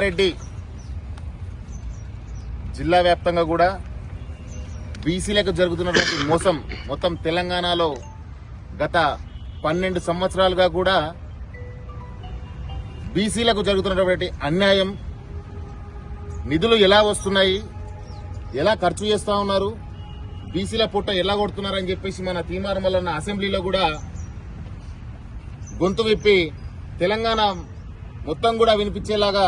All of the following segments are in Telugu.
సంగారెడ్డి జిల్లా వ్యాప్తంగా కూడా బీసీలకు జరుగుతున్నటువంటి మోసం మొత్తం తెలంగాణలో గత 12 సంవత్సరాలుగా కూడా బీసీలకు జరుగుతున్నటువంటి అన్యాయం, నిధులు ఎలా వస్తున్నాయి, ఎలా ఖర్చు చేస్తా ఉన్నారు, బీసీల పుట్ట ఎలా కొడుతున్నారని చెప్పేసి మన తీర్మానం వల్ల అసెంబ్లీలో కూడా గొంతు విప్పి తెలంగాణ మొత్తం కూడా వినిపించేలాగా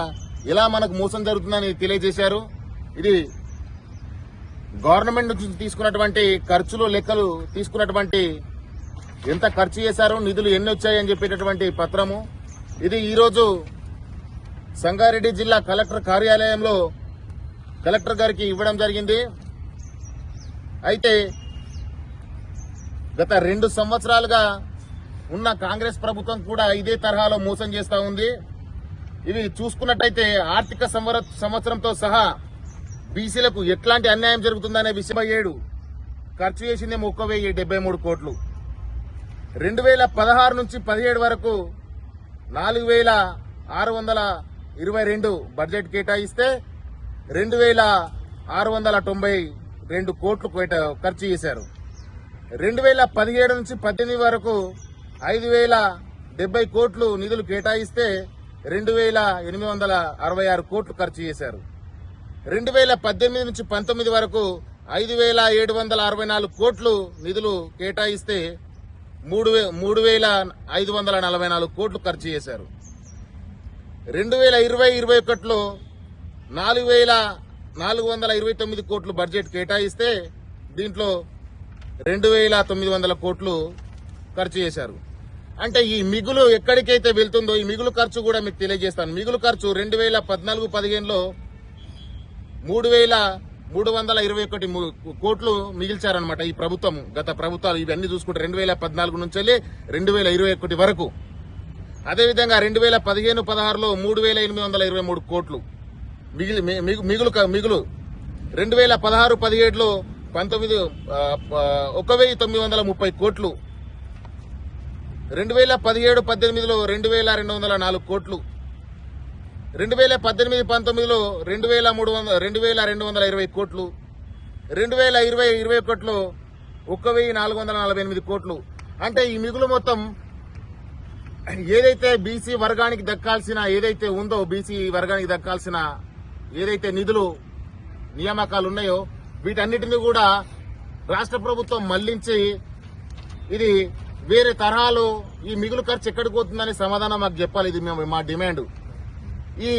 ఎలా మనకు మోసం జరుగుతుందని తెలియజేశారు. ఇది గవర్నమెంట్ నుంచి తీసుకున్నటువంటి ఖర్చులు లెక్కలు తీసుకున్నటువంటి ఎంత ఖర్చు చేశారు, నిధులు ఎన్ని వచ్చాయని చెప్పేటటువంటి పత్రము. ఇది ఈరోజు సంగారెడ్డి జిల్లా కలెక్టర్ కార్యాలయంలో కలెక్టర్ గారికి ఇవ్వడం జరిగింది. అయితే గత 2 సంవత్సరాలుగా ఉన్న కాంగ్రెస్ ప్రభుత్వం కూడా ఇదే తరహాలో మోసం చేస్తా ఉంది. ఇవి చూసుకున్నట్టయితే ఆర్థిక సంవత్సరంతో సహా బీసీలకు ఎట్లాంటి అన్యాయం జరుగుతుందనే విషయం 7 ఖర్చు చేసిందేమో 1,073 కోట్లు. 2016 నుంచి 17 వరకు 4,622 బడ్జెట్ కేటాయిస్తే 2,692 కోట్లు ఖర్చు చేశారు. 2017 నుంచి 18 వరకు 5,070 కోట్లు నిధులు కేటాయిస్తే 2,866 కోట్లు ఖర్చు చేశారు. 2018 నుంచి 19 వరకు 5,764 కోట్లు నిధులు కేటాయిస్తే 3,544 కోట్లు ఖర్చు చేశారు. 2020-21లో 4,429 కోట్లు బడ్జెట్ కేటాయిస్తే దీంట్లో 2,900 కోట్లు ఖర్చు చేశారు. అంటే ఈ మిగులు ఎక్కడికైతే వెళ్తుందో ఈ మిగులు ఖర్చు కూడా మీకు తెలియజేస్తాను. మిగులు ఖర్చు 2014-15లో 3,321 కోట్లు మిగిల్చారనమాట ఈ ప్రభుత్వం. గత ప్రభుత్వాలు ఇవన్నీ చూసుకుంటే 2014 నుంచి 2021 వరకు. అదేవిధంగా 2015-16లో 3,823 కోట్లు మిగులు. 2016-17లో 1,930 కోట్లు. 2017-18లో 2,204 కోట్లు. 2018-19లో 2,220 కోట్లు. 2020-21లో 1,448 కోట్లు. అంటే ఈ మిగులు మొత్తం ఏదైతే బీసీ వర్గానికి దక్కాల్సిన ఏదైతే ఉందో బీసీ వర్గానికి దక్కాల్సిన ఏదైతే నిధులు నియామకాలు ఉన్నాయో వీటన్నిటిని కూడా రాష్ట్ర ప్రభుత్వం మళ్లించి ఇది వేరే తరహాలో ఈ మిగులు ఖర్చు ఎక్కడికి పోతుందని సమాధానం మాకు చెప్పాలి. ఇది మా డిమాండ్. ఈ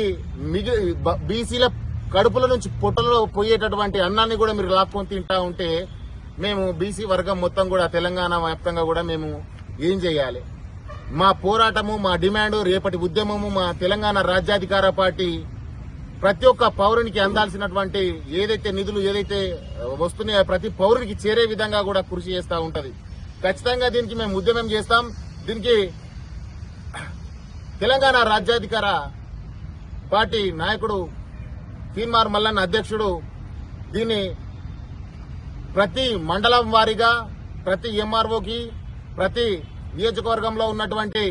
బీసీల కడుపుల నుంచి పొట్టలో పోయేటటువంటి అన్నాన్ని కూడా మీరు లాక్కొని తింటా ఉంటే మేము బీసీ వర్గం మొత్తం కూడా తెలంగాణ వ్యాప్తంగా కూడా మేము ఏం చేయాలి? మా పోరాటము, మా డిమాండ్, రేపటి ఉద్యమము, మా తెలంగాణ రాజ్యాధికార పార్టీ ప్రతి ఒక్క పౌరునికి అందాల్సినటువంటి ఏదైతే నిధులు ఏదైతే వస్తున్నాయో ప్రతి పౌరునికి చేరే విధంగా కూడా కృషి చేస్తూ ఉంటది. ఖచ్చితంగా దీనికి మేము ఉద్యమం చేస్తాం. దీనికి తెలంగాణ రాజ్యాధికార పార్టీ నాయకుడు తీన్మార్ మల్లన్న అధ్యక్షుడు దీన్ని ప్రతి మండలం వారీగా ప్రతి ఎంఆర్ఓకి ప్రతి నియోజకవర్గంలో ఉన్నటువంటి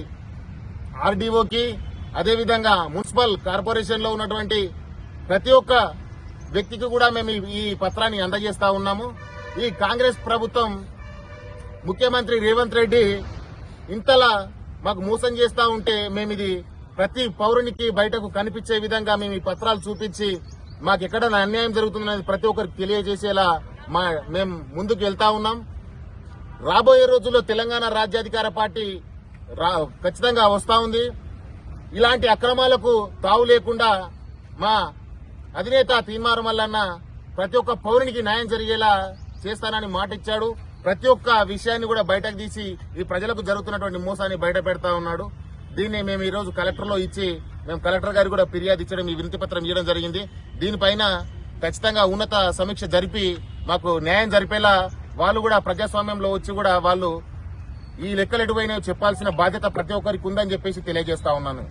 ఆర్డీఓకి అదేవిధంగా మున్సిపల్ కార్పొరేషన్ లో ఉన్నటువంటి ప్రతి ఒక్క వ్యక్తికి కూడా మేము ఈ పత్రాన్ని అందజేస్తా ఉన్నాము. ఈ కాంగ్రెస్ ప్రభుత్వం ముఖ్యమంత్రి రేవంత్ రెడ్డి ఇంతలా మాకు మోసం చేస్తా ఉంటే మేము ఇది ప్రతి పౌరునికి బయటకు కనిపించే విధంగా మేము ఈ పత్రాలు చూపించి మాకు ఎక్కడ అన్యాయం జరుగుతుందనేది ప్రతి ఒక్కరికి తెలియజేసేలా మేము ముందుకు వెళ్తా ఉన్నాం. రాబోయే రోజుల్లో తెలంగాణ రాజ్యాధికార పార్టీ ఖచ్చితంగా వస్తా ఉంది. ఇలాంటి అక్రమాలకు తావు లేకుండా మా అధినేత తీన్మార్ మల్లన్న ప్రతి ఒక్క పౌరునికి న్యాయం జరిగేలా చేస్తానని మాట ఇచ్చాడు. ప్రతి ఒక్క విషయాన్ని కూడా బయటకు తీసి ఈ ప్రజలకు జరుగుతున్నటువంటి మోసాన్ని బయట పెడతా ఉన్నాడు. దీన్ని మేము ఈ రోజు కలెక్టర్లో ఇచ్చి మేము కలెక్టర్ గారికి కూడా ఫిర్యాదు ఇచ్చడం, ఈ వినతి పత్రం ఇవ్వడం జరిగింది. దీనిపైన ఖచ్చితంగా ఉన్నత సమీక్ష జరిపి మాకు న్యాయం జరిపేలా వాళ్ళు కూడా ప్రజాస్వామ్యంలో వచ్చి కూడా వాళ్ళు ఈ లెక్కలు ఎటువైనా చెప్పాల్సిన బాధ్యత ప్రతి ఒక్కరికి ఉందని చెప్పేసి తెలియజేస్తా ఉన్నాను.